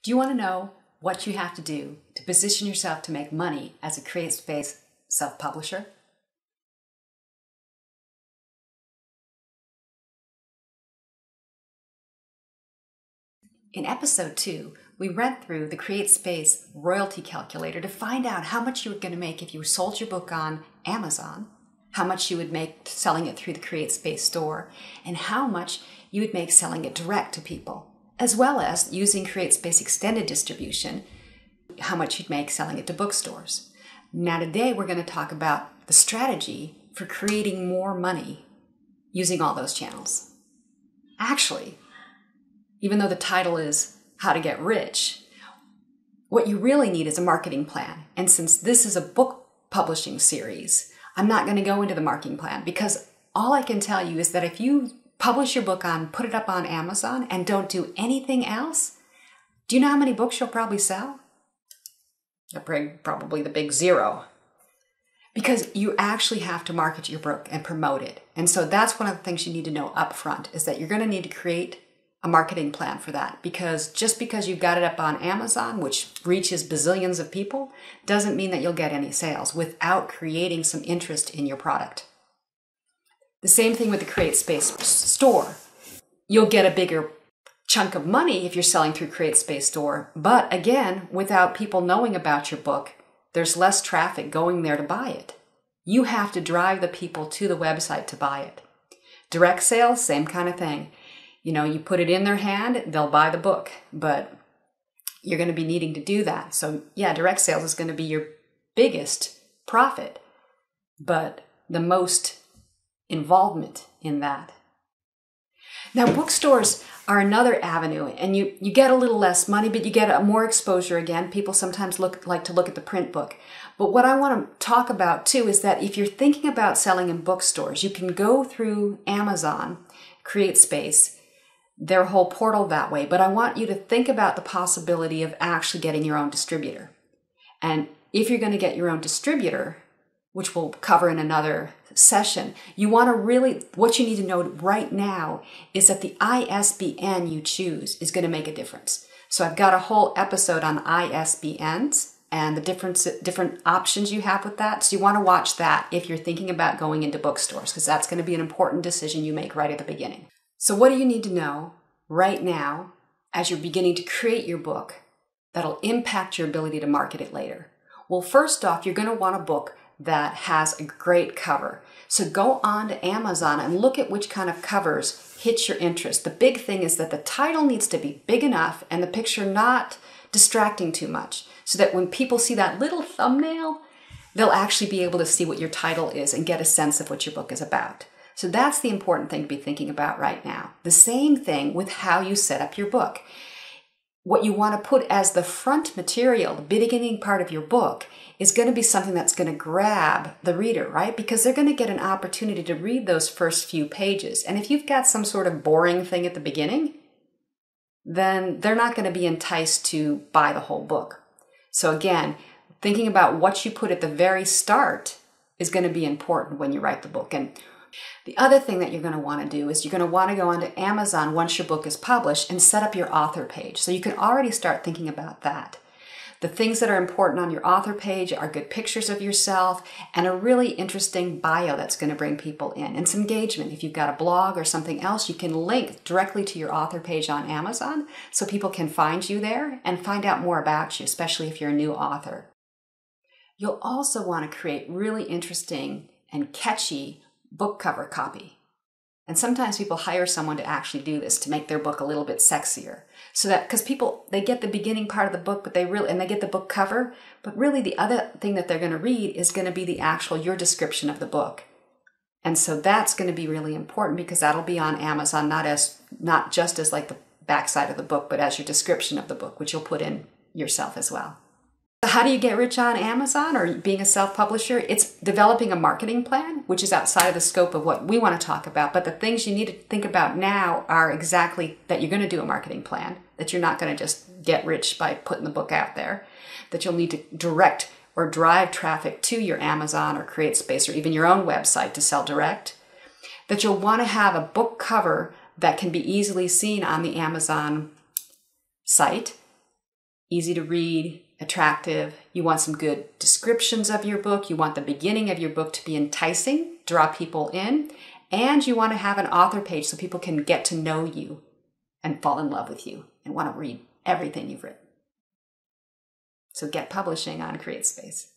Do you want to know what you have to do to position yourself to make money as a CreateSpace self-publisher? In episode 2, we went through the CreateSpace royalty calculator to find out how much you were going to make if you sold your book on Amazon, how much you would make selling it through the CreateSpace store, and how much you would make selling it direct to people, as well as using CreateSpace extended distribution, how much you'd make selling it to bookstores. Now today we're going to talk about the strategy for creating more money using all those channels. Actually, even though the title is How to Get Rich, what you really need is a marketing plan. And since this is a book publishing series, I'm not going to go into the marketing plan because all I can tell you is that if you publish your book put it up on Amazon and don't do anything else, do you know how many books you'll probably sell? Probably the big zero. Because you actually have to market your book and promote it. And so that's one of the things you need to know up front is that you're going to need to create a marketing plan for that, because just because you've got it up on Amazon, which reaches bazillions of people, doesn't mean that you'll get any sales without creating some interest in your product. The same thing with the CreateSpace store. You'll get a bigger chunk of money if you're selling through CreateSpace store, but again, without people knowing about your book, there's less traffic going there to buy it. You have to drive the people to the website to buy it. Direct sales, same kind of thing. You know, you put it in their hand, they'll buy the book, but you're going to be needing to do that. So yeah, direct sales is going to be your biggest profit, but the most involvement in that. Now, bookstores are another avenue, and you get a little less money, but you get more exposure again. People sometimes like to look at the print book. But what I want to talk about too is that if you're thinking about selling in bookstores, you can go through Amazon, CreateSpace, their whole portal that way. But I want you to think about the possibility of actually getting your own distributor. And if you're going to get your own distributor, which we'll cover in another session, you want to really, what you need to know right now is that the ISBN you choose is going to make a difference. So I've got a whole episode on ISBNs and the different options you have with that. So you want to watch that if you're thinking about going into bookstores, because that's going to be an important decision you make right at the beginning. So what do you need to know right now as you're beginning to create your book that'll impact your ability to market it later? Well, first off, you're going to want a book that has a great cover. So go on to Amazon and look at which kind of covers hit your interest. The big thing is that the title needs to be big enough and the picture not distracting too much, so that when people see that little thumbnail, they'll actually be able to see what your title is and get a sense of what your book is about. So that's the important thing to be thinking about right now. The same thing with how you set up your book. What you want to put as the front material, the beginning part of your book, is going to be something that's going to grab the reader, right? Because they're going to get an opportunity to read those first few pages. And if you've got some sort of boring thing at the beginning, then they're not going to be enticed to buy the whole book. So again, thinking about what you put at the very start is going to be important when you write the book. And the other thing that you're going to want to do is you're going to want to go onto Amazon once your book is published and set up your author page. So you can already start thinking about that. The things that are important on your author page are good pictures of yourself and a really interesting bio that's going to bring people in, and some engagement. If you've got a blog or something else, you can link directly to your author page on Amazon so people can find you there and find out more about you, especially if you're a new author. You'll also want to create really interesting and catchy book cover copy. And sometimes people hire someone to actually do this to make their book a little bit sexier. So that, because people, they get the beginning part of the book, but they get the book cover, but really the other thing that they're going to read is going to be your description of the book. And so that's going to be really important because that'll be on Amazon, not just as like the backside of the book, but as your description of the book, which you'll put in yourself as well. So how do you get rich on Amazon or being a self-publisher? It's developing a marketing plan, which is outside of the scope of what we want to talk about. But the things you need to think about now are exactly that you're going to do a marketing plan, that you're not going to just get rich by putting the book out there, that you'll need to direct or drive traffic to your Amazon or CreateSpace or even your own website to sell direct, that you'll want to have a book cover that can be easily seen on the Amazon site, easy to read, attractive. You want some good descriptions of your book. You want the beginning of your book to be enticing, draw people in. And you want to have an author page so people can get to know you and fall in love with you and want to read everything you've written. So get publishing on CreateSpace.